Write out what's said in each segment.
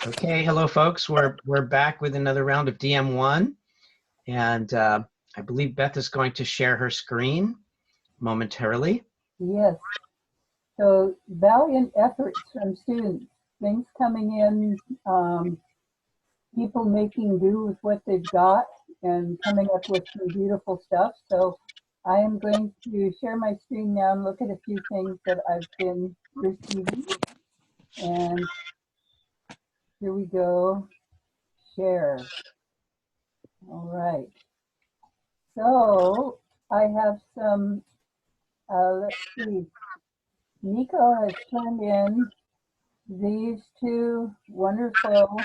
Okay, hello folks. We're back with another round of DM1, and I believe Beth is going to share her screen momentarily. Yes. So valiant efforts from students, things coming in, people making do with what they've got and coming up with some beautiful stuff. So I am going to share my screen now and look at a few things that I've been receiving. And here we go, share. All right. So I have some, let's see, Nico has turned in these two wonderful,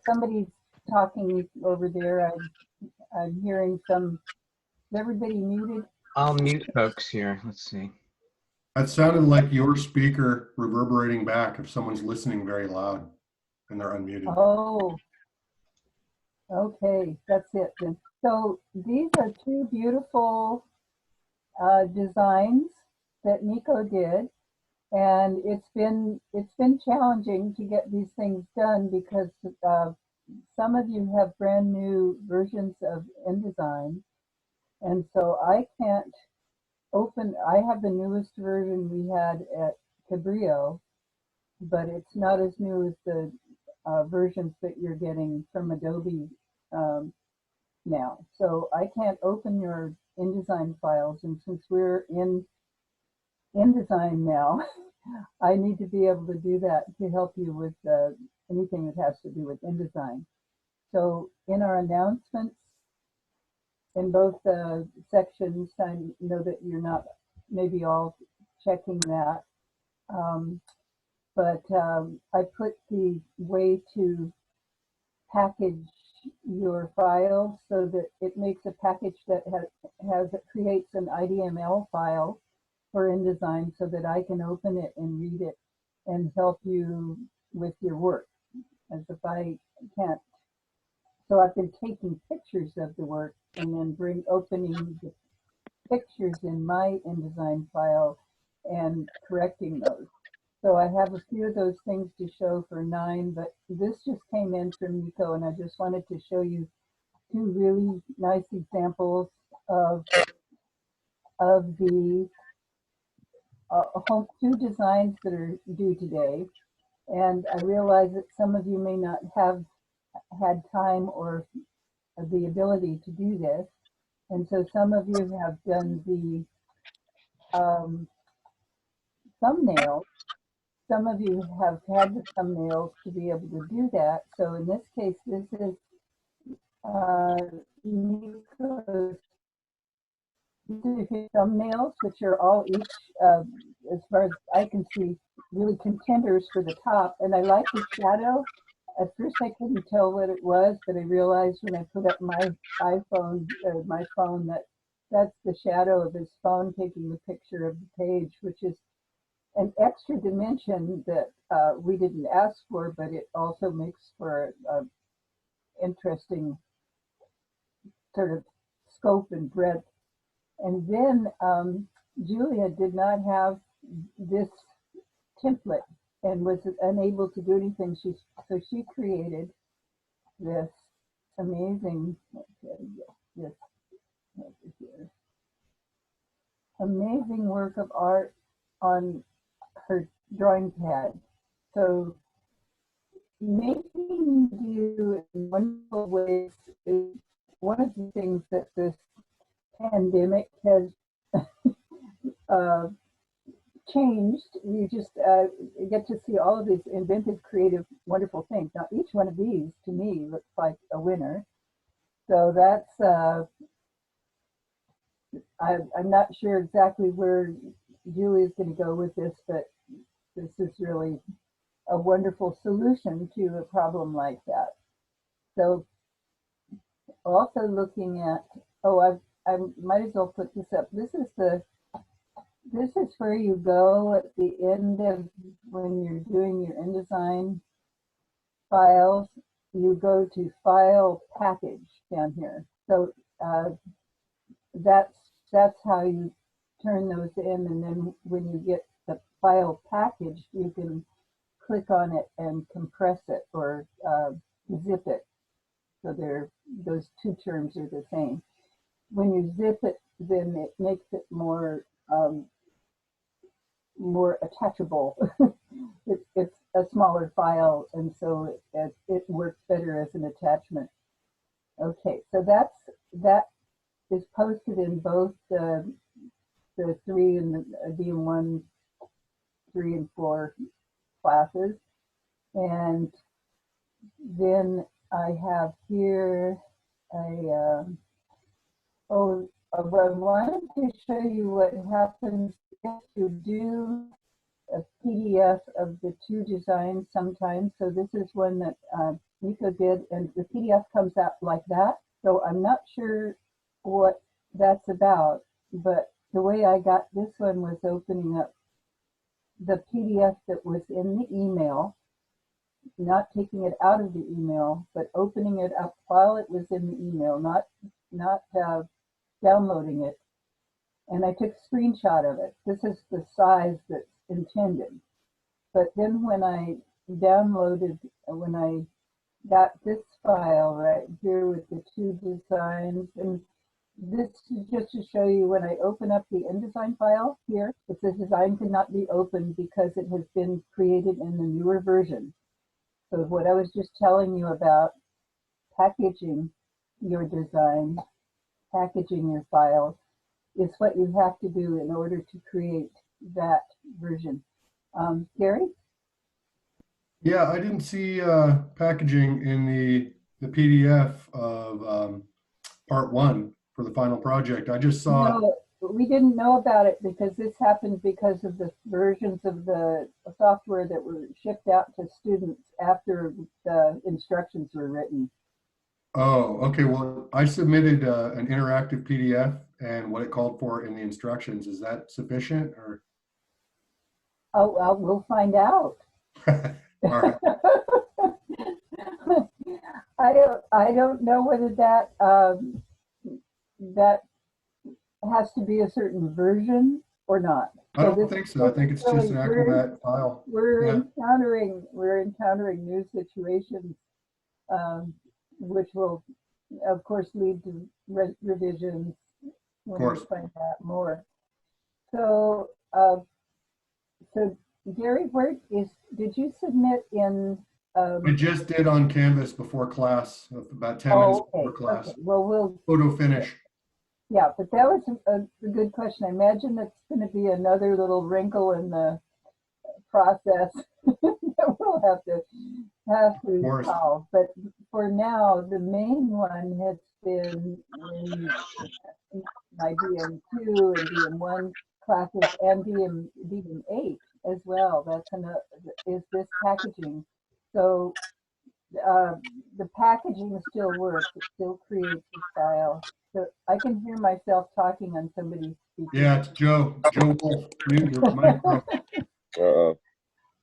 somebody's talking over there. I'm hearing some, is everybody muted? I'll mute folks here. Let's see. That sounded like your speaker reverberating back if someone's listening very loud and they're unmuted. Oh, okay, that's it then. So these are two beautiful designs that Nico did. And it's been challenging to get these things done because some of you have brand new versions of InDesign, and so I can't open. I have the newest version we had at Cabrillo, but it's not as new as the versions that you're getting from Adobe now. So I can't open your InDesign files, and since we're in InDesign now, I need to be able to do that to help you with anything that has to do with InDesign. So in our announcements, in both sections, I know that you're not maybe all checking that, but I put the way to package your files so that it makes a package that creates an IDML file for InDesign so that I can open it and read it and help you with your work, as if I can't. So I've been taking pictures of the work and then opening the pictures in my InDesign file and correcting those. So I have a few of those things to show for 9, but this just came in from Nico, and I just wanted to show you two really nice examples of the two designs that are due today. And I realize that some of you may not have had time or the ability to do this. And so some of you have done the thumbnails. Some of you have had the thumbnails to be able to do that. So in this case, this is Nico's thumbnails, which are all each, as far as I can see, really contenders for the top. And I like the shadow. At first I couldn't tell what it was, but I realized when I put up my iPhone, my phone, that that's the shadow of his phone taking the picture of the page, which is an extra dimension that we didn't ask for, but it also makes for an interesting sort of scope and breadth. And then Julia did not have this template and was unable to do anything. So she created this amazing, this amazing work of art on her drawing pad. So making do in wonderful ways is one of the things that this pandemic has changed. You just get to see all of these inventive, creative, wonderful things. Now, each one of these, to me, looks like a winner. So that's, I'm not sure exactly where Julie's going to go with this, but this is really a wonderful solution to a problem like that. So also looking at, I might as well put this up. This is where you go at the end of when you're doing your InDesign files. You go to File Package down here. So that's how you turn those in, and then when you get the file package, you can click on it and compress it or zip it. So those two terms are the same. When you zip it, then it makes it more attachable. It's a smaller file, and so it works better as an attachment. Okay, so that is posted in both the 3 and the DM1 3 and 4 classes. And then I have here I wanted to show you what happens if you do a PDF of the two designs sometimes. So this is one that Nico did, and the PDF comes out like that. So I'm not sure what that's about, but the way I got this one was opening up the PDF that was in the email, not taking it out of the email, but opening it up while it was in the email, not downloading it. And I took a screenshot of it. This is the size that's intended. But then when I got this file right here with the two designs, and this is just to show you when I open up the InDesign file here, it says design cannot be opened because it has been created in the newer version. So what I was just telling you about packaging your design, packaging your file, is what you have to do in order to create that version. Gary? Yeah, I didn't see packaging in the PDF of part 1 for the final project. I just saw. No, we didn't know about it because this happened because of the versions of the software that were shipped out to students after the instructions were written. Oh, okay. Well, I submitted an interactive PDF and what it called for in the instructions. Is that sufficient, or? Oh, well, we'll find out. All right. I don't know whether that has to be a certain version or not. I don't think so. I think it's just an Acrobat file. We're Yeah. encountering new situations, which will, of course, lead to revisions when we find out more. So, so Gary, did you submit in? I just did on Canvas before class, about 10 minutes before class. Okay. Well, we'll photo finish. Yeah, but that was a good question. I imagine that's going to be another little wrinkle in the process that we'll have to solve. But for now, the main one has been in my DM2 and DM1 classes and DM8 as well. Is this packaging. So the packaging still works. It still creates the file. So I can hear myself talking on somebody's speaker. Yeah, it's Joe Wolf. Mute your microphone.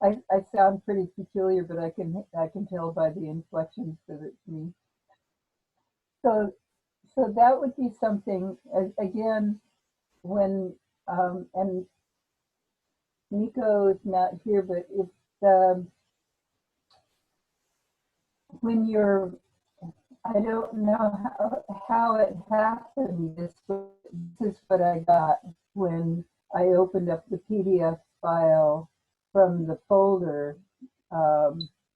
I sound pretty peculiar, but I can tell by the inflections that it's me. So that would be something, again, when and Nico is not here, but if when you're, I don't know how it happened. This is what I got when I opened up the PDF file from the folder.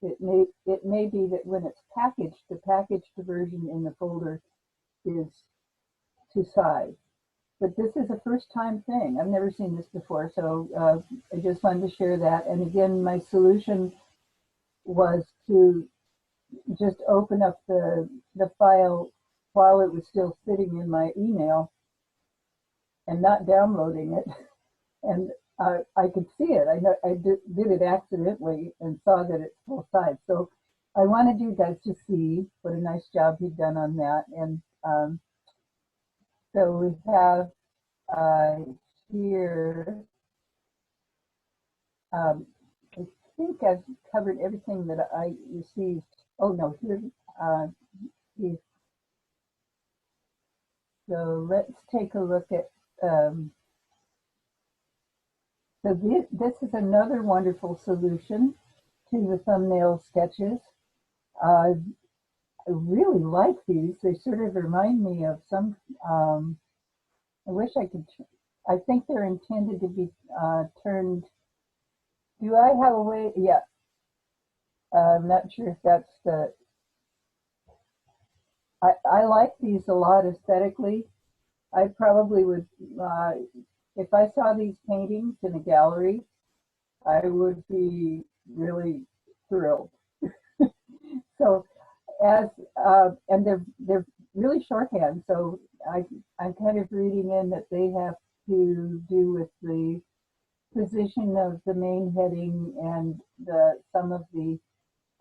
It may be that when it's packaged, the packaged version in the folder is to size. But this is a first time thing. I've never seen this before, so I just wanted to share that. And again, my solution was to just open up the file while it was still sitting in my email and not downloading it. And I could see it. I know I did it accidentally and saw that it's full size. So I wanted you guys to see what a nice job he'd done on that. And so we have here, I think I've covered everything that I received. Oh no, here, so let's take a look at, so this is another wonderful solution. to the thumbnail sketches. I really like these. They sort of remind me of some, I wish I could, I think they're intended to be turned, do I have a way? Yeah. I'm not sure if that's the, I like these a lot aesthetically. I probably would, if I saw these paintings in a gallery, I would be really thrilled. So and they're really shorthand. So I'm kind of reading in that they have to do with the position of the main heading and some of the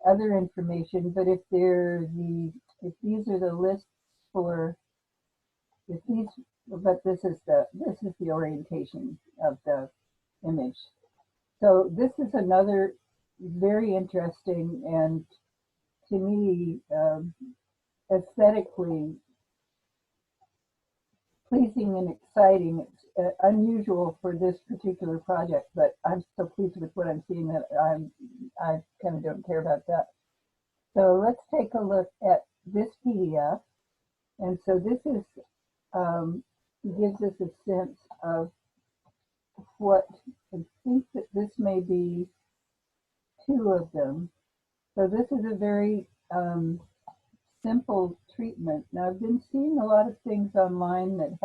other information. But if these are the lists for if these, but this is the orientation of the image. So this is another very interesting and to me aesthetically pleasing and exciting. It's unusual for this particular project, but I'm so pleased with what I'm seeing that I kind of don't care about that. So let's take a look at this PDF. And so this is gives us a sense of what I think that this may be two of them. So this is a very simple treatment. Now I've been seeing a lot of things online that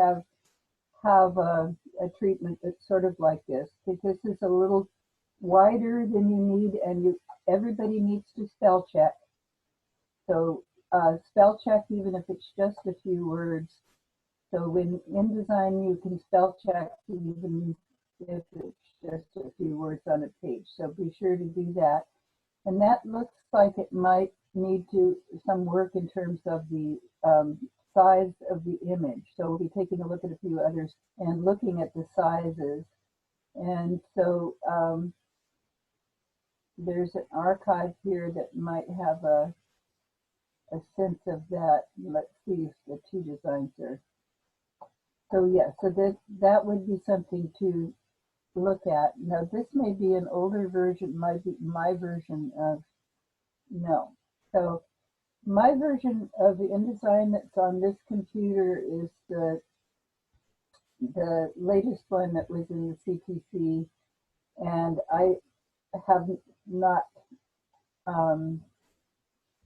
have a treatment that's sort of like this, but this is a little wider than you need, and everybody needs to spell check. So spell check even if it's just a few words. So when InDesign you can spell check even if it's just a few words on a page. So be sure to do that. And that looks like it might need some work in terms of the size of the image. So we'll be taking a look at a few others and looking at the sizes. And so there's an archive here that might have a sense of that. Let's see if the two designs are. So yeah, so that would be something to look at. Now this may be an older version, might be my version of no. So my version of the InDesign that's on this computer is the latest one that was in the CPC, and I have not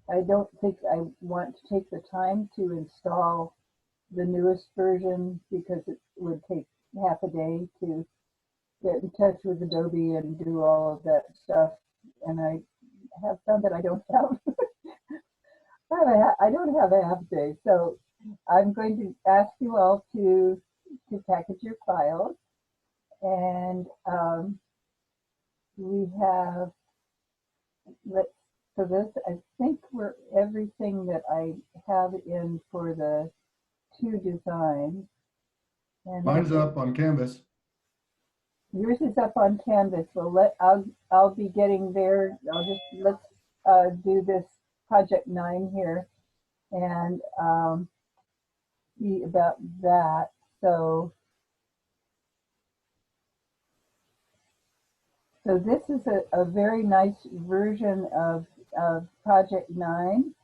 I don't think I want to take the time to install the newest version because it would take half a day to get in touch with Adobe and do all of that stuff. And I have found that I don't have I don't have a half day. So I'm going to ask you all to package your files, and we have so this I think we're everything that I have in for the two designs. And Mine's up on Canvas. Yours is up on Canvas. Well, I'll be getting there. Let's do this project 9 here and see about that. So this is a very nice version of project 9,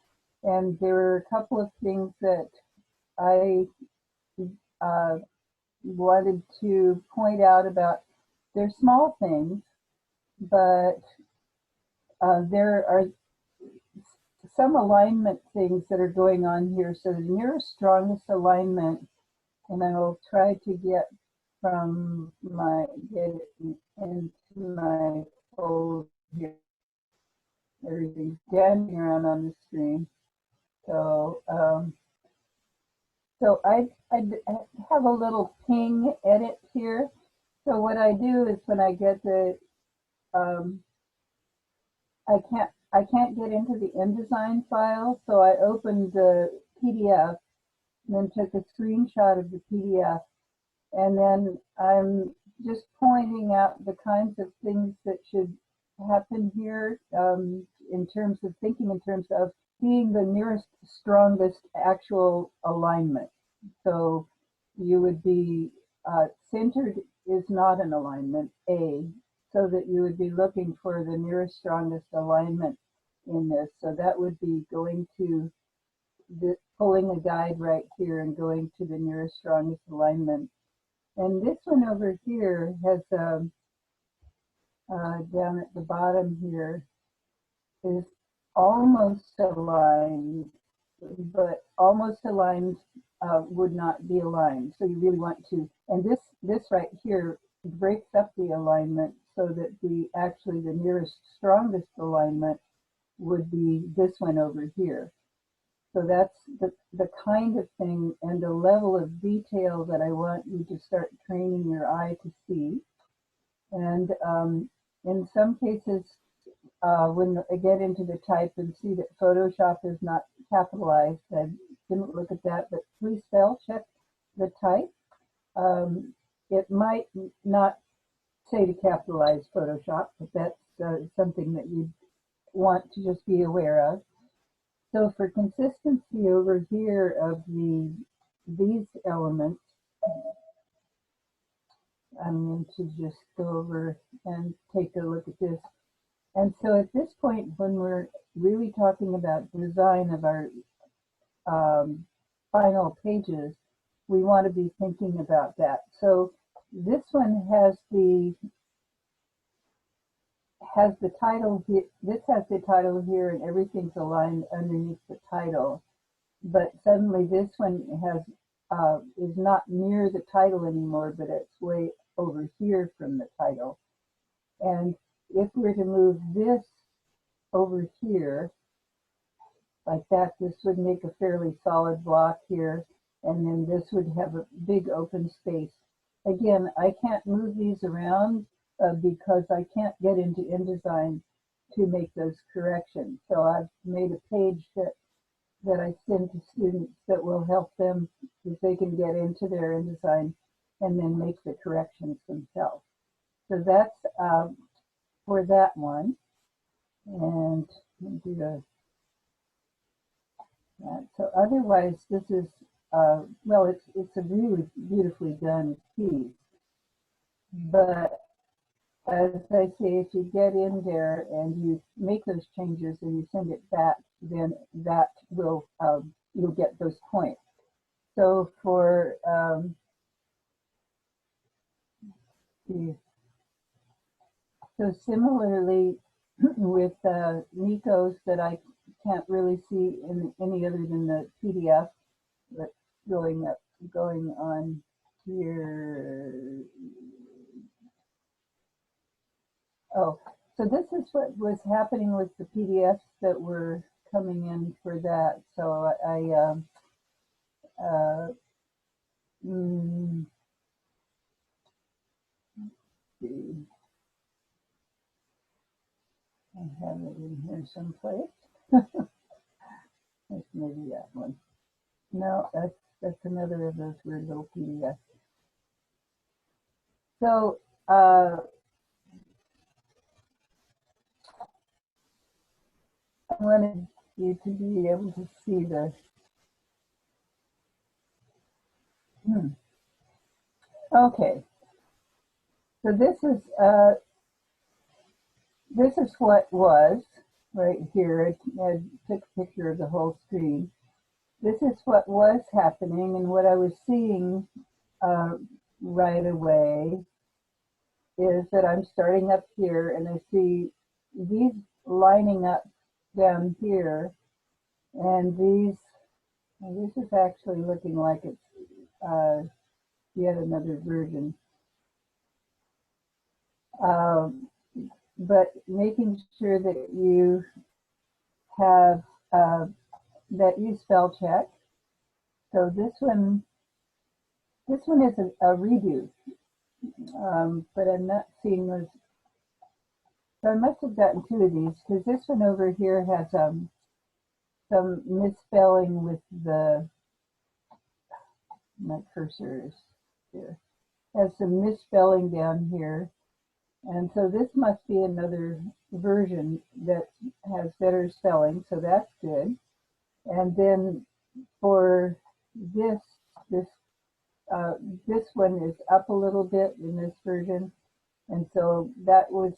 and there are a couple of things that I wanted to point out about. They're small things, but there are some alignment things that are going on here. So the nearest strongest alignment, and I will try to get it into my folder here. Everything's dancing around on the screen. So so I have a little ping edit here. So what I do is when I get the I can't get into the InDesign file, so I opened the PDF and then took a screenshot of the PDF, and then I'm just pointing out the kinds of things that should happen here in terms of thinking in terms of being the nearest strongest actual alignment. So you would be centered is not an alignment, A. So so that you would be looking for the nearest strongest alignment in this. So that would be going to pulling a guide right here and going to the nearest strongest alignment. And this one over here has down at the bottom here is almost aligned, but almost aligned would not be aligned. So you really want to, and this right here breaks up the alignment so that actually the nearest strongest alignment would be this one over here. So that's the kind of thing and the level of detail that I want you to start training your eye to see. And in some cases, when I get into the type and see that Photoshop is not capitalized, I didn't look at that, but please spell check the type. It might not say to capitalize Photoshop, but that's something that you want to just be aware of. So for consistency over here of these elements, I'm going to just go over and take a look at this. And so at this point, when we're really talking about design of our final pages, we want to be thinking about that. So this one has the title here. This has the title here, and everything's aligned underneath the title. But suddenly this one has is not near the title anymore, but it's way over here from the title. And if we're to move this over here like that, this would make a fairly solid block here, and then this would have a big open space. Again, I can't move these around because I can't get into InDesign to make those corrections. So I've made a page that I send to students that will help them if they can get into their InDesign and then make the corrections themselves. So that's for that one. And do that. So otherwise, this is well, it's a really beautifully done piece. But as I say, if you get in there and you make those changes and you send it back, then that will you'll get those points. So for so similarly with Nico's that I can't really see in any other than the PDF, but going on here. Oh, so this is what was happening with the PDFs that were coming in for that. So I have it in here someplace. That's maybe that one. No, that's another of those weird little PDFs. So I wanted you to be able to see the okay. So this is what was right here. I took a picture of the whole screen. This is what was happening, and what I was seeing right away is that I'm starting up here, and I see these lining up down here, and these. And this is actually looking like it's yet another version. But making sure that you have that you spell check. So this one is a redo, but I'm not seeing those. So I must have gotten two of these because this one over here has some misspelling with my cursor is here. Has some misspelling down here. And so this must be another version that has better spelling, so that's good. And then for this one is up a little bit in this version, And so that was,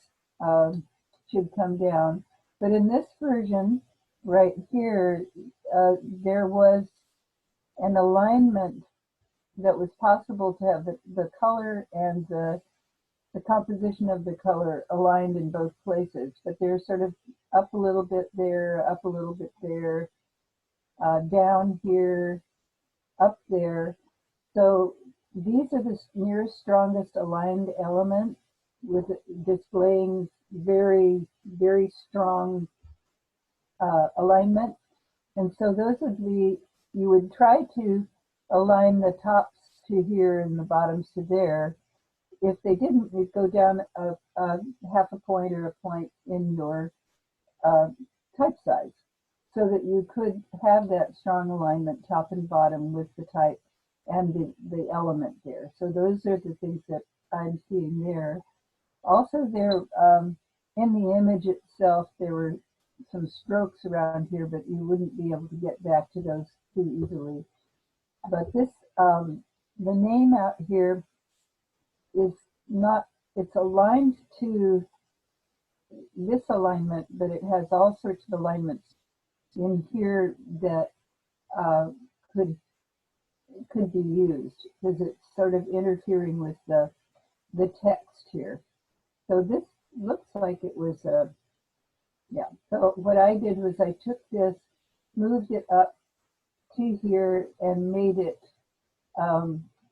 should come down. But in this version right here, there was an alignment that was possible to have the color and the composition of the color aligned in both places, but they're sort of up a little bit there, up a little bit there, down here, up there. So these are the nearest strongest aligned element with displaying very, very strong alignment. And so those would be, you would try to align the tops to here and the bottoms to there. If they didn't, you'd go down a half a point or a point in your type size so that you could have that strong alignment top and bottom with the type and the element there. So those are the things that I'm seeing there. Also there, in the image itself, there were some strokes around here, but you wouldn't be able to get back to those too easily. But this, the name out here is not, it's aligned to this alignment, but it has all sorts of alignments in here that could be used because it's sort of interfering with the text here. So this looks like it was a, yeah. So what I did was I took this, moved it up to here and made it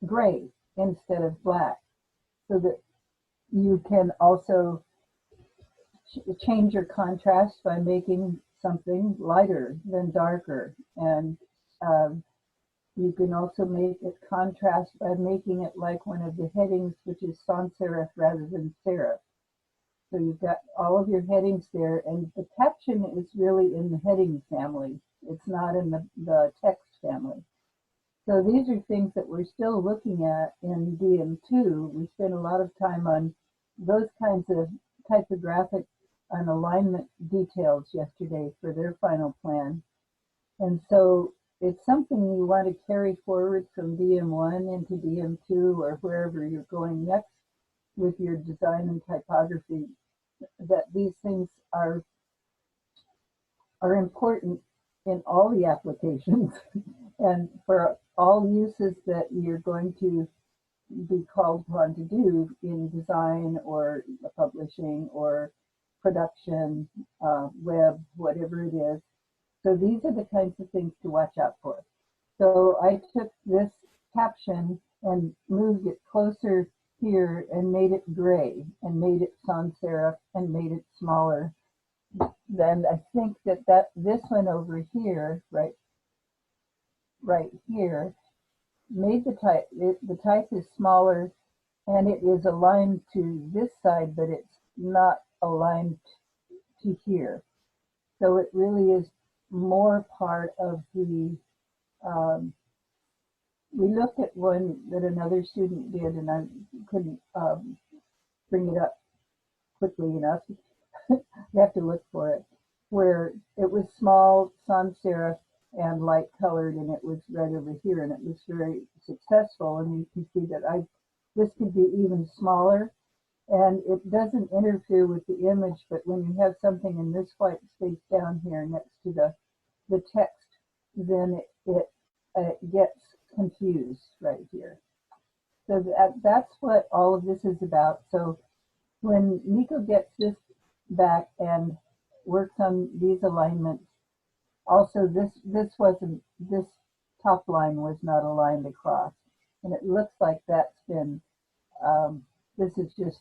gray instead of black so that you can also change your contrast by making something lighter than darker. And you can also make it contrast by making it like one of the headings, which is sans serif rather than serif. So you've got all of your headings there, and the caption is really in the heading family. It's not in the text family. So these are things that we're still looking at in DM2. We spent a lot of time on those kinds of typographic and alignment details yesterday for their final plan. And so it's something you want to carry forward from DM1 into DM2 or wherever you're going next with your design and typography, that these things are important in all the applications and for all uses that you're going to be called upon to do in design or publishing or production, web, whatever it is. So these are the kinds of things to watch out for. So I took this caption and moved it closer here and made it gray and made it sans serif and made it smaller. Then I think that this one over here, right here, made the type, the type is smaller and it is aligned to this side, but it's not aligned to here. So it really is more part of the, we looked at one that another student did and I couldn't bring it up quickly enough. You have to look for it, where it was small, sans serif, and light colored, and it was right over here, and it was very successful. And you can see that this could be even smaller, and it doesn't interfere with the image. But when you have something in this white space down here next to the text, then it gets confused right here. So that's what all of this is about. So when Nico gets this back and works on these alignments, also this top line was not aligned across, and it looks like that's been, this is just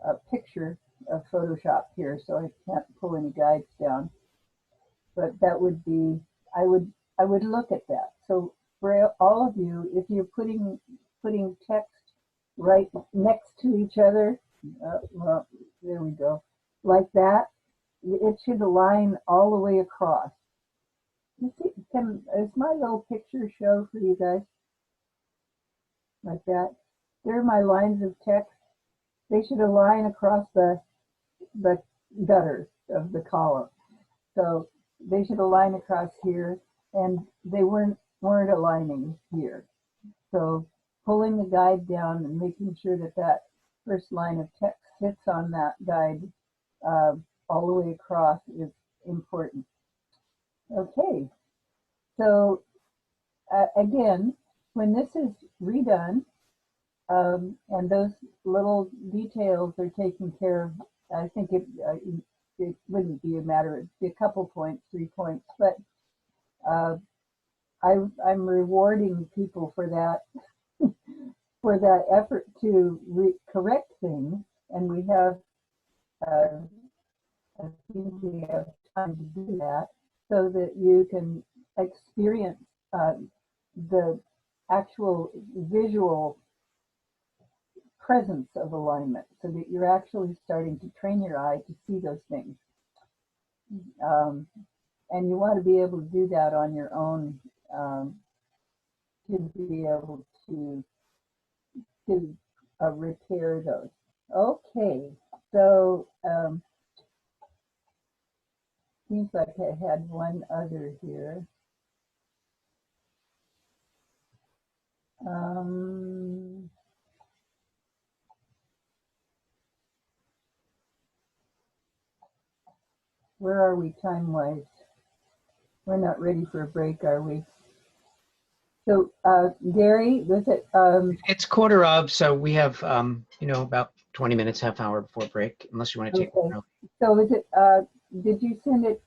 a picture of Photoshop here, so I can't pull any guides down, but that would be, I would look at that. So for all of you, if you're putting text right next to each other, well, there we go, like that, it should align all the way across. You see, is my little picture show for you guys? Like that. There are my lines of text. They should align across the gutter of the column. So they should align across here, and they weren't aligning here. So pulling the guide down and making sure that first line of text sits on that guide all the way across is important. Okay, so again, when this is redone, and those little details are taken care of, I think it wouldn't be a matter, it'd be a couple points, 3 points, but I'm rewarding people for that, for that effort to correct things, and we have, I think we have time to do that so that you can experience the actual visual presence of alignment, so that you're actually starting to train your eye to see those things. And you want to be able to do that on your own, to be able to repair those. Okay, so seems like I had one other here. Where are we time-wise? We're not ready for a break, are we? So, Gary, was it? It's quarter of, so we have, you know, about 20 minutes, half hour before break, unless you want to take it early. So is it, did you send it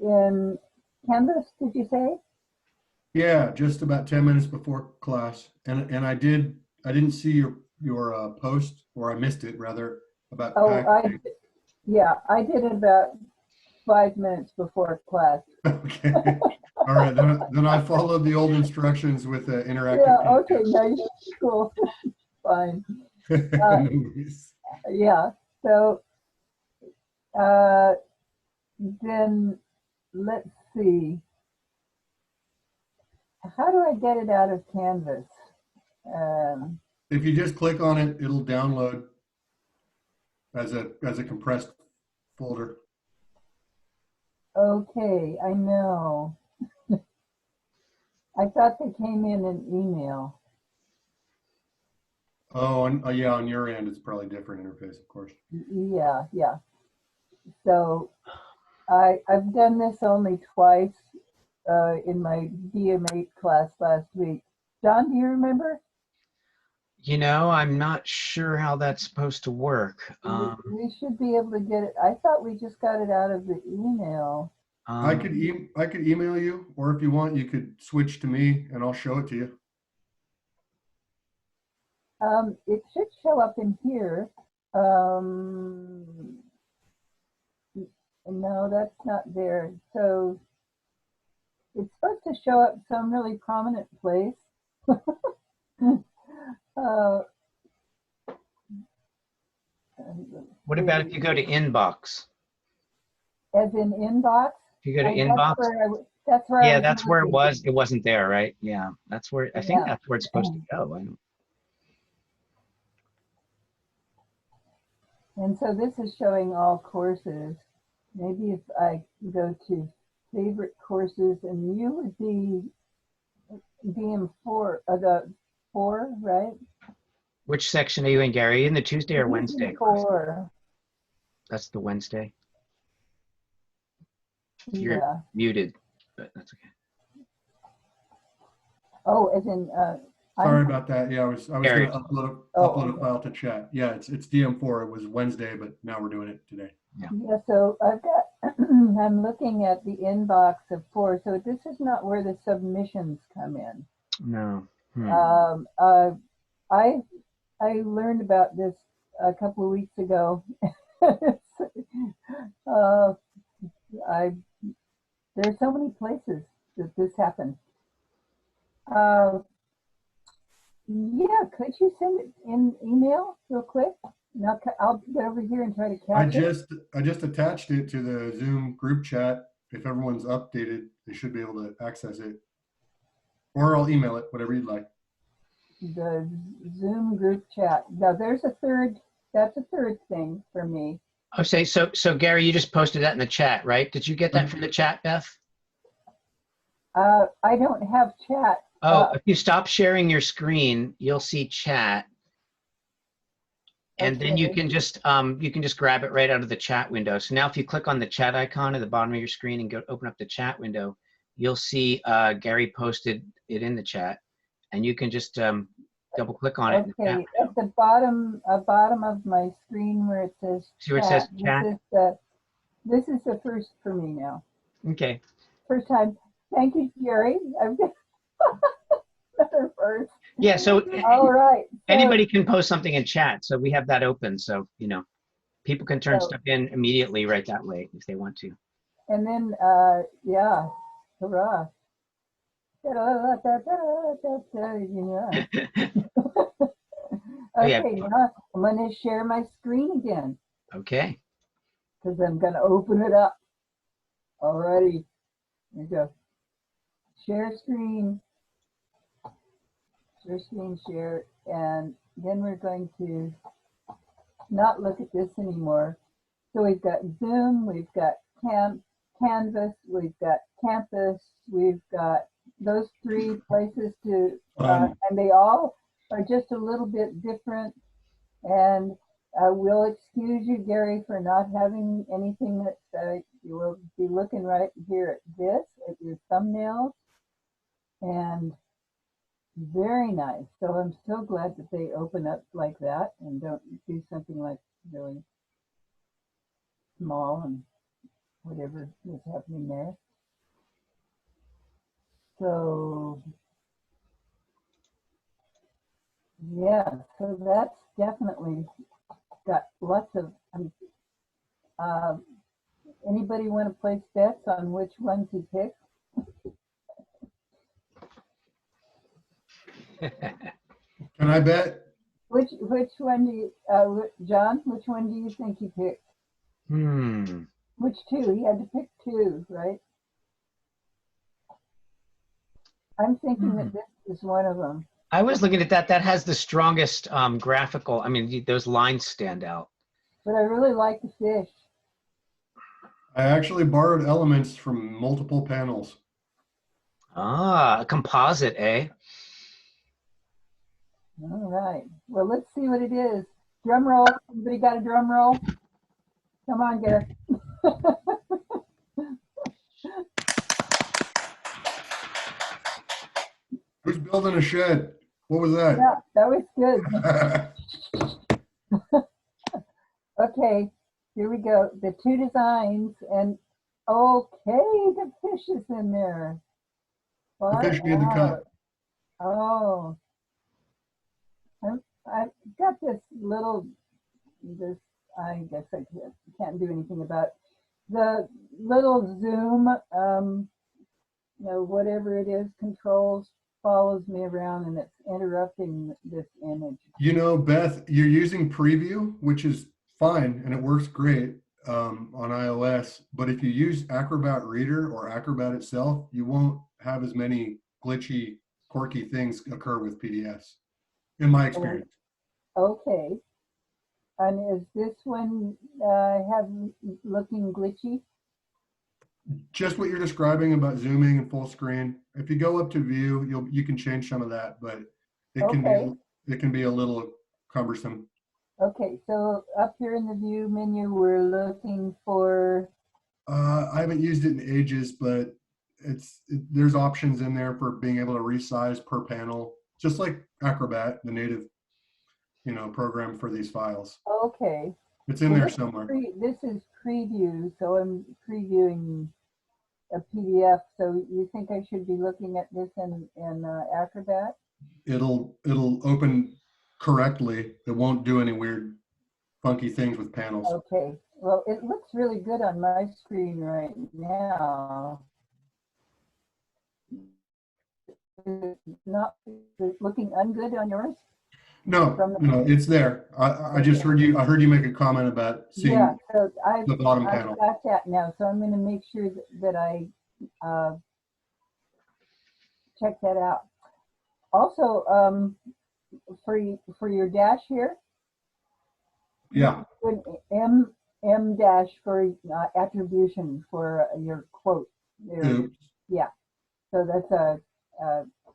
in Canvas, did you say? Yeah, just about 10 minutes before class. And I didn't see your post, or I missed it rather, about packaging. Yeah, I did it about 5 minutes before class. Okay. All right, then I followed the old instructions with the interactive. Yeah, okay, nice, cool, fine. No worries. Yeah, so then let's see. How do I get it out of Canvas? If you just click on it, it'll download as a compressed folder. Okay, I know. I thought they came in an email. Oh, yeah, on your end, it's probably a different interface, of course. Yeah, yeah. So I've done this only twice in my DM1 class last week. John, do you remember? You know, I'm not sure how that's supposed to work. We should be able to get it. I thought we just got it out of the email. I could email you, or if you want, you could switch to me and I'll show it to you. It should show up in here. No, that's not there. So it's supposed to show up some really prominent place. What about if you go to inbox? As in inbox? If you go to inbox? That's where Yeah, that's where it was. It wasn't there, right? Yeah, that's where, I think Yeah. that's where it's supposed to go. And so this is showing all courses. Maybe if I go to favorite courses, and you would be DM4, the 4, right? Which section are you in, Gary? In the Tuesday or Wednesday class? 4. That's the Wednesday. Yeah. You're muted, but that's okay. Oh, as in Sorry about that. Yeah, I was going Gary. to upload a file to chat. Yeah, it's DM4. It was Wednesday, but now we're doing it today. Yeah, so I've got, I'm looking at the inbox of 4. So this is not where the submissions come in. No. I learned about this a couple of weeks ago. There's so many places that this happened. Yeah, could you send it in email real quick? And I'll get over here and try to catch it. I just attached it to the Zoom group chat. If everyone's updated, they should be able to access it. Or I'll email it, whatever you'd like. The Zoom group chat. Now there's a third, that's a third thing for me. Okay, so Gary, you just posted that in the chat, right? Did you get that from the chat, Beth? I don't have chat. Oh, if you stop sharing your screen, you'll see chat. And then you Okay. can just grab it right out of the chat window. So now if you click on the chat icon at the bottom of your screen and go open up the chat window, you'll see Gary posted it in the chat, and you can just double click on it in the chat Okay, window. at the bottom of my screen where it says See where it says chat? This is the first for me now. Okay. First time. Thank you, Jerry. I've got another first. Yeah, so All right. So, anybody can post something in chat, so we have that open. So, you know, people can turn So- stuff in immediately right that way if they want to. and then, yeah, hurrah. Yeah. Oh, yeah. Okay, now I'm going to share my screen again Okay. because I'm going to open it up. Alrighty, here we go. Share screen, share, and then we're going to not look at this anymore. So we've got Zoom, we've got Canvas, we've got Campus, we've got those 3 places to, and they all are just a little bit different. And we'll excuse you, Gary, for not having anything that you will be looking right here at this, at your thumbnails. And very nice. So I'm so glad that they open up like that and don't do something like really small and whatever is happening there. So yeah, so that's definitely got lots of, anybody want to place bets on which one to pick? Can I bet? Which one do you, John, which one do you think you picked? Which 2? He had to pick 2, right? I'm thinking that this is one of them. I was looking at that. That has the strongest graphical. I mean, those lines stand out. But I really like the fish. I actually borrowed elements from multiple panels. Ah, a composite, eh? All right. Well, let's see what it is. Drum roll. Everybody got a drum roll? Come on, Gareth. Who's building a shed? What was that? Yeah, that was good. Okay, here we go. The 2 designs, and okay, the fish is in there. The Far fish made the out. cut. Oh, I've got this, I guess I can't do anything about it. The little zoom, whatever it is, controls, follows me around and it's interrupting this image. You know, Beth, you're using Preview, which is fine and it works great on iOS. But if you use Acrobat Reader or Acrobat itself, you won't have as many glitchy, quirky things occur with PDFs, in my experience. Okay. And is this one looking glitchy? Just what you're describing about zooming and full screen. If you go up to view, you can change some of that, but it can be a little cumbersome. Okay, so up here in the view menu, we're looking for. I haven't used it in ages, but there's options in there for being able to resize per panel, just like Acrobat, the native, program for these files. Okay. It's in there somewhere. This is preview, so I'm previewing a PDF. So you think I should be looking at this in Acrobat? It'll open correctly. It won't do any weird, funky things with panels. Okay. Well, it looks really good on my screen right now. Not looking ungood on yours? No, it's there. I just heard you. I heard you make a comment about seeing so the bottom panel. I've got that now, so I'm going to make sure that I check that out. Also, for your dash here, yeah, M dash for attribution for your quote there. Oops. Yeah, so that's a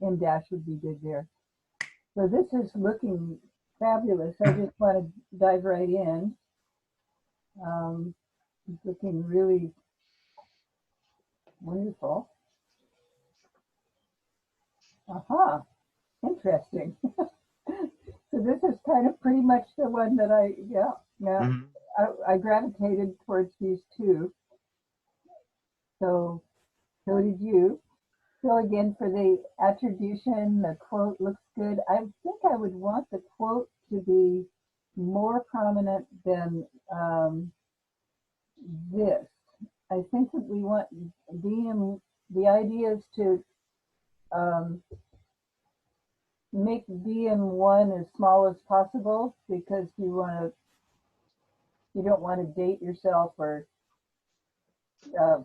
M dash would be good there. So this is looking Fabulous. I just want to dive right in. It's looking really wonderful. Aha, interesting. So this is kind of pretty much the one that Mhm. I gravitated towards these two. So did you. So again, for the attribution, the quote looks good. I think I would want the quote to be more prominent than this. I think that we want the idea is to um, make DM1 as small as possible because you don't want to date yourself or uh,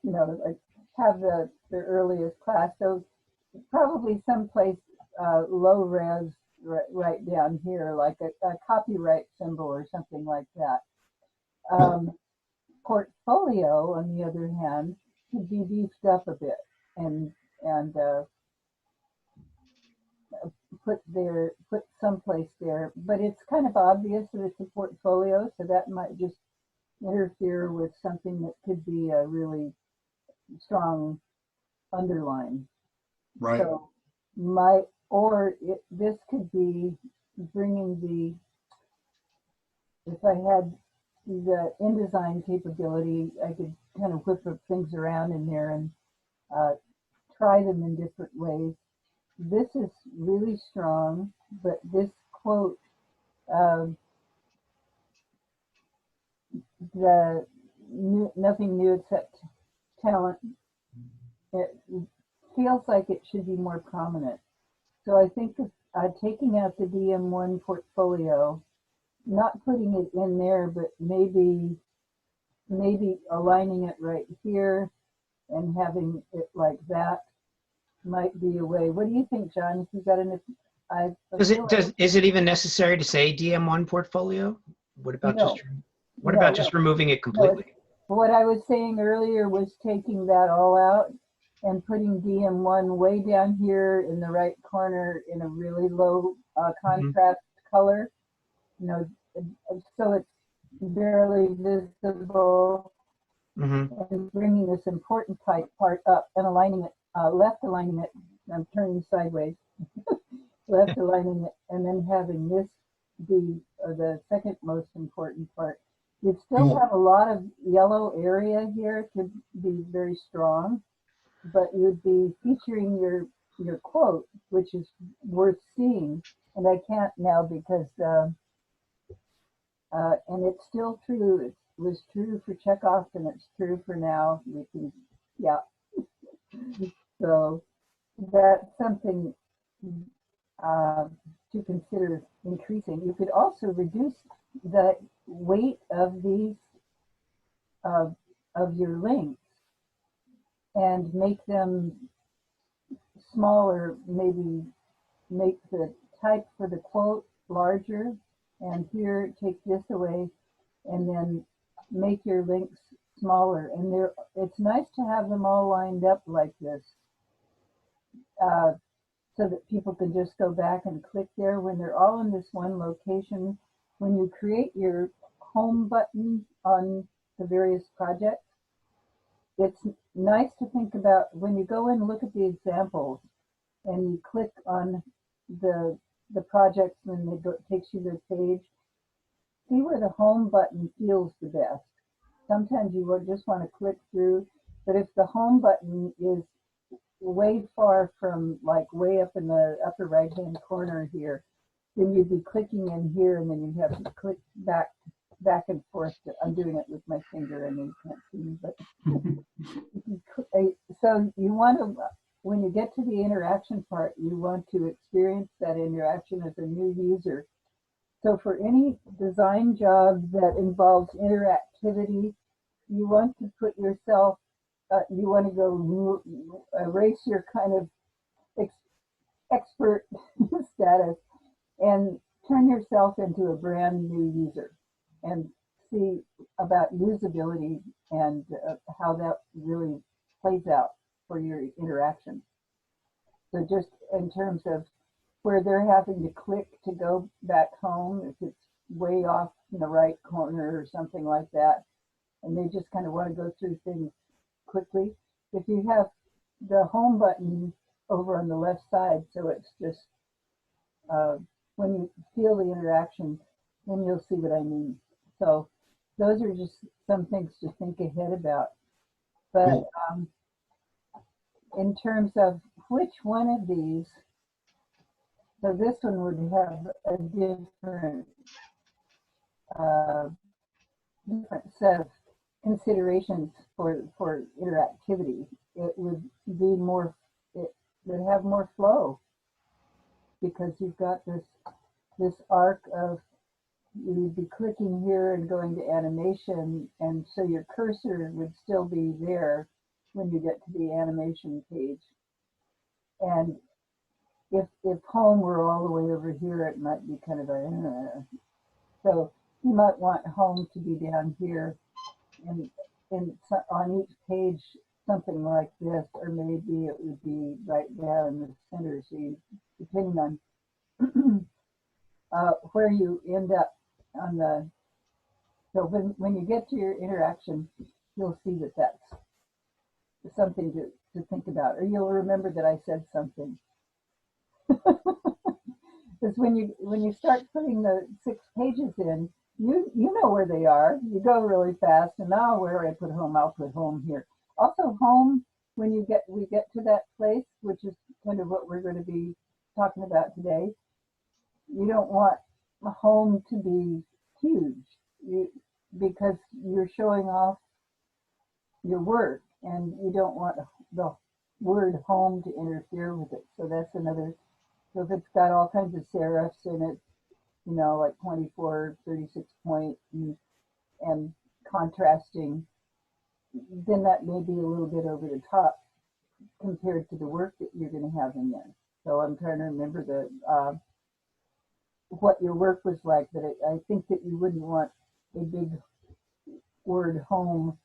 like have the earliest class. So probably someplace low res right down here, like a copyright symbol or something like that. Portfolio, on the other hand, could be beefed up a bit and put someplace there. But it's kind of obvious that it's a portfolio, so that might just interfere with something that could be a really strong underline. Right. So this could be bringing if I had the InDesign capability, I could kind of whip things around in there and uh, try them in different ways. This is really strong, but this quote, um, nothing new except talent, it feels like it should be more prominent. So I think taking out the DM1 portfolio, not putting it in there, but maybe aligning it right here and having it like that might be a way. What do you think, John? If you got an, Is it even necessary to say DM1 portfolio? What about no, just removing it completely? What I was saying earlier was taking that all out and putting DM1 way down here in the right corner in a really low contrast color, so it's barely visible, and bringing this important part up and aligning it, left aligning it, I'm turning sideways, left aligning it, and then having this be the second most important part. You'd still have a lot of yellow area here to be very strong, but you'd be featuring your quote, which is worth seeing. And I can't now because, and it's still true. It was true for Chekhov and it's true for now. Yeah. So that's something uh, to consider increasing. You could also reduce the weight of these of your links and make them smaller, maybe make the type for the quote larger, and here take this away and then make your links smaller. And it's nice to have them all lined up like this uh, so that people can just go back and click there when they're all in this one location. When you create your home button on the various projects, it's nice to think about when you go and look at the examples and you click on the projects and it takes you to the page, see where the home button feels the best. Sometimes you will just want to click through, but if the home button is way far from, like way up in the upper right hand corner here, then you'd be clicking in here and then you have to click back and forth. I'm doing it with my finger and you can't see me, but so you want to, when you get to the interaction part, you want to experience that interaction as a new user. So for any design job that involves interactivity, you want to put yourself, you want to go erase your kind of expert status and turn yourself into a brand new user and see about usability and how that really plays out for your interaction. So just in terms of where they're having to click to go back home if it's way off in the right corner or something like that, and they just kind of want to go through things quickly. If you have the home button over on the left side, so it's just when you feel the interaction, then you'll see what I mean. So those are just some things to think ahead about. But Cool. in terms of which one of these, so this one would have a different different set of considerations for interactivity. It would be more, it would have more flow because you've got this arc of you'd be clicking here and going to animation, and so your cursor would still be there when you get to the animation page. And if home were all the way over here, it might be kind of a so you might want home to be down here, and on each page something like this, or maybe it would be right down in the center. So you, depending on where you end up on the, so when you get to your interaction, you'll see that that's something to think about, or you'll remember that I said something. Because when you start putting the 6 pages in, you know where they are. You go really fast, and now where I put home, I'll put home here. Also, home, when we get to that place, which is kind of what we're going to be talking about today. You don't want home to be huge, because you're showing off your work, and you don't want the word home to interfere with it. So that's another. So if it's got all kinds of serifs in it, you know, like 24, 36 point and contrasting, then that may be a little bit over the top compared to the work that you're going to have in there. So I'm trying to remember what your work was like, but I think that you wouldn't want a big word home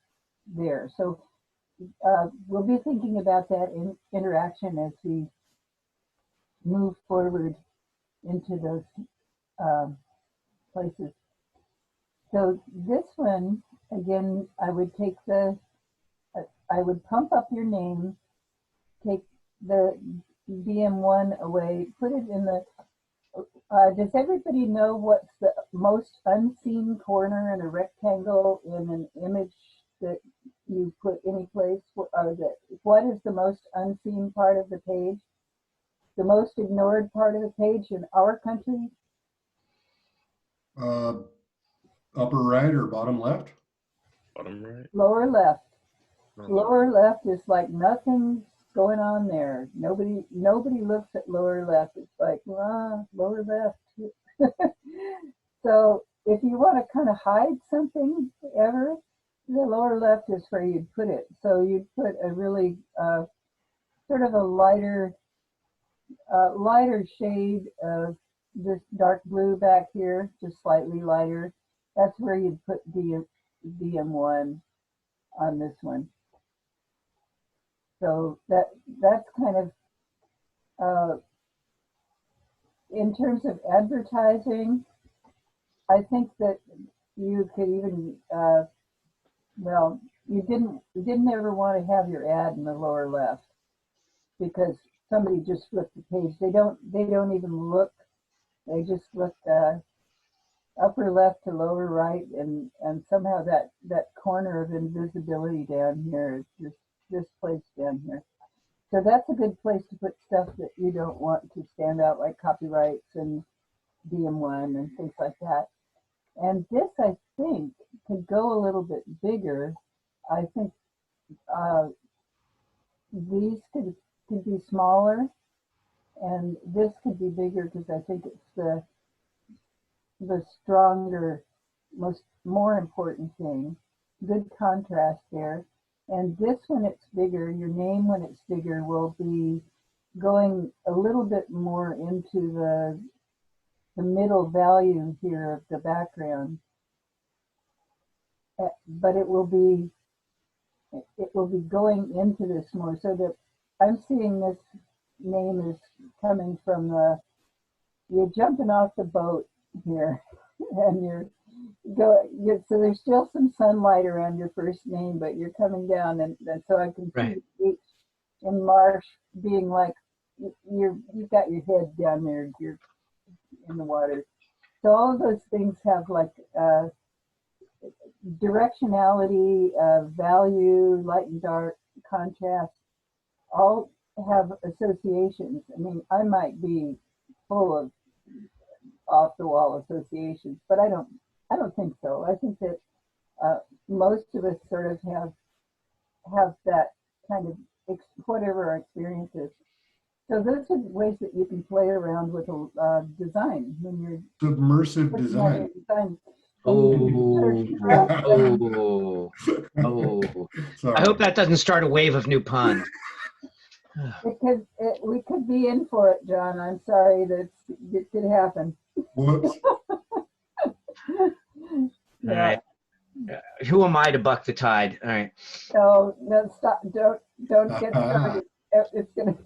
there. So we'll be thinking about that interaction as we move forward into those places. So this one, again, I would pump up your name, take the DM1 away, put it in the, does everybody know what's the most unseen corner in a rectangle in an image that you put any place? What is the most unseen part of the page? The most ignored part of the page in our country? Upper right or bottom left? Bottom right. Lower left. No. Lower left is like nothing's going on there. Nobody looks at lower left. It's like, lower left. So if you want to kind of hide something ever, the lower left is where you'd put it. So you'd put a really sort of a lighter shade of this dark blue back here, just slightly lighter. That's where you'd put DM1 on this one. So that's kind of in terms of advertising. I think that you could even well, you didn't ever want to have your ad in the lower left, because somebody just flipped the page. They don't even look. They just look upper left to lower right, and somehow that corner of invisibility down here is just this place down here. So that's a good place to put stuff that you don't want to stand out, like copyrights and DM1 and things like that. And this, I think, could go a little bit bigger. I think these could be smaller, and this could be bigger, because I think it's the stronger, more important thing. Good contrast there. And this, when it's bigger, your name when it's bigger will be going a little bit more into the middle value here of the background. But it will be going into this more, so that I'm seeing this name is coming from the you're jumping off the boat here, and so there's still some sunlight around your first name, but you're coming down, and so I can see Right. the beach in Marsh being like you've got your head down there, you're in the water. So all of those things have like directionality, value, light and dark, contrast, all have associations. I mean, I might be full of off the wall associations, but I don't think so. I think that most of us sort of have that kind of whatever our experience is. So those are ways that you can play around with design when you're Submersive looking at design. your design. Oh, oh. I Sorry. hope that doesn't start a wave of new puns. We could be in for it, John. I'm sorry that it could happen. Whoops. All right. Who am I to buck the tide? All right. No, stop. Don't get started. It's gonna.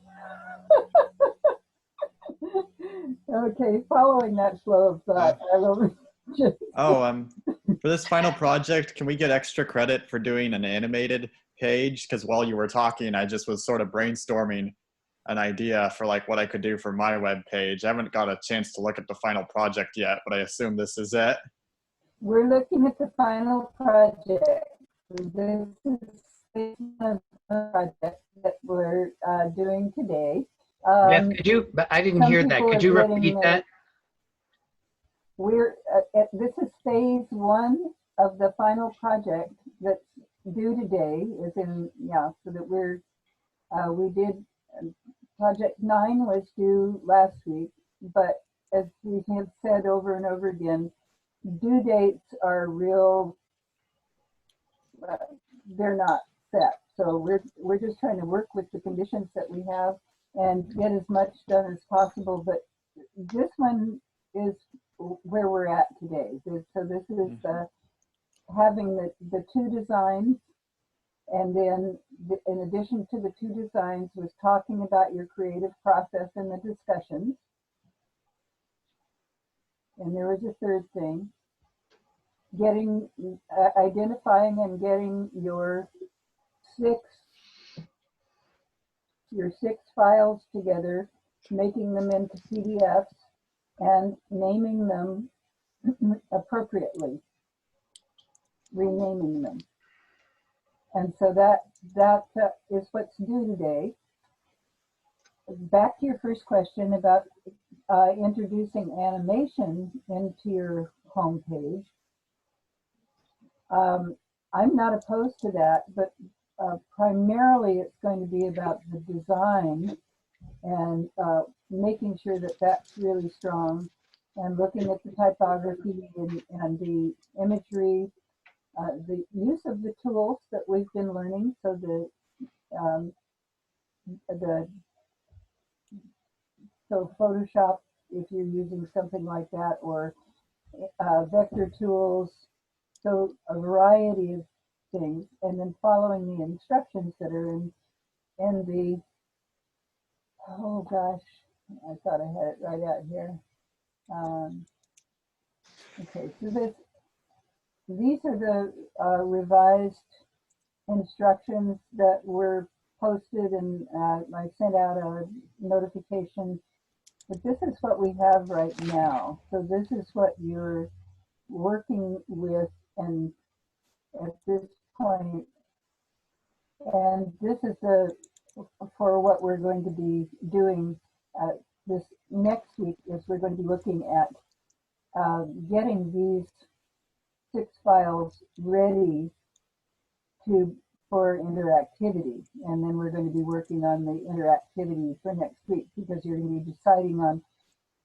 Okay, following that flow of thought, I will just. Oh, for this final project, can we get extra credit for doing an animated page? Because while you were talking, I just was sort of brainstorming an idea for like what I could do for my web page. I haven't got a chance to look at the final project yet, but I assume this is it. We're looking at the final project. This is the project that we're doing today. Beth, I didn't hear that. Could you repeat that? This is phase 1 of the final project that's due today. So that we did, project 9 was due last week, but as we have said over and over again, due dates are real, they're not set. So we're just trying to work with the conditions that we have and get as much done as possible. But this one is where we're at today. So this is having the 2 designs, and then in addition to the 2 designs was talking about your creative process in the discussions. And there was a 3rd thing, identifying and getting your 6 files together, making them into PDFs and naming them appropriately, renaming them. And so that is what's due today. Back to your first question about introducing animation into your homepage. I'm not opposed to that, but primarily it's going to be about the design and making sure that that's really strong, and looking at the typography and the imagery, the use of the tools that we've been learning. So so Photoshop, if you're using something like that, or vector tools, so a variety of things, and then following the instructions that are in the, oh gosh, I thought I had it right out here. Okay, so these are the revised instructions that were posted, and I sent out a notification. But this is what we have right now. So this is what you're working with, and at this point, and this is for what we're going to be doing this next week, is we're going to be looking at getting these 6 files ready for interactivity. And then we're going to be working on the interactivity for next week, because you're going to be deciding on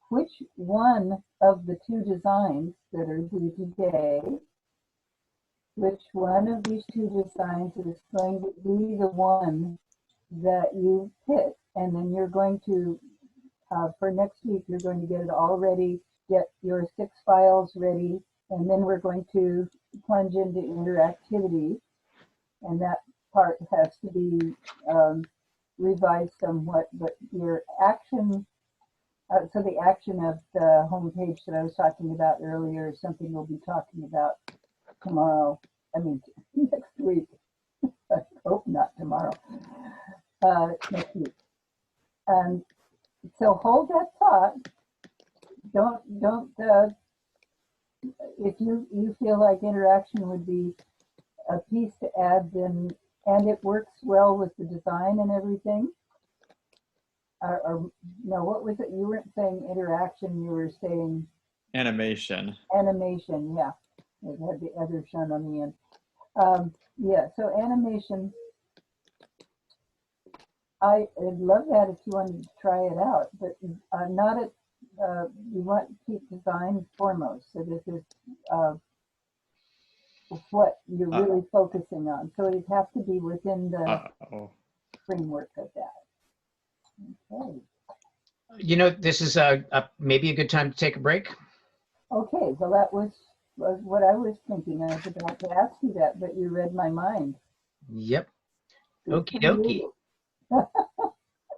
which one of the 2 designs that are due today, which one of these 2 designs is going to be the one that you pick. And then you're going to, for next week, you're going to get it all ready, get your 6 files ready, and then we're going to plunge into interactivity. And that part has to be revised somewhat, but your action So the action of the homepage that I was talking about earlier is something we'll be talking about tomorrow. I mean, next week. I hope not tomorrow. Next week. And so hold that thought. Don't. If you feel like interaction would be a piece to add, then and it works well with the design and everything. Or no, what was it? You weren't saying interaction. You were saying Animation. animation. Yeah, it had the other shun on the end. Yeah, so animation. I'd love that if you wanted to try it out, but not at. You want to keep design foremost. So this is what you're really focusing on. So it'd have to be within the framework of that. Okay. You know, this is maybe a good time to take a break. Okay, well that was what I was thinking. I was about to ask you that, but you read my mind. Yep. Good Okie for dokie. you.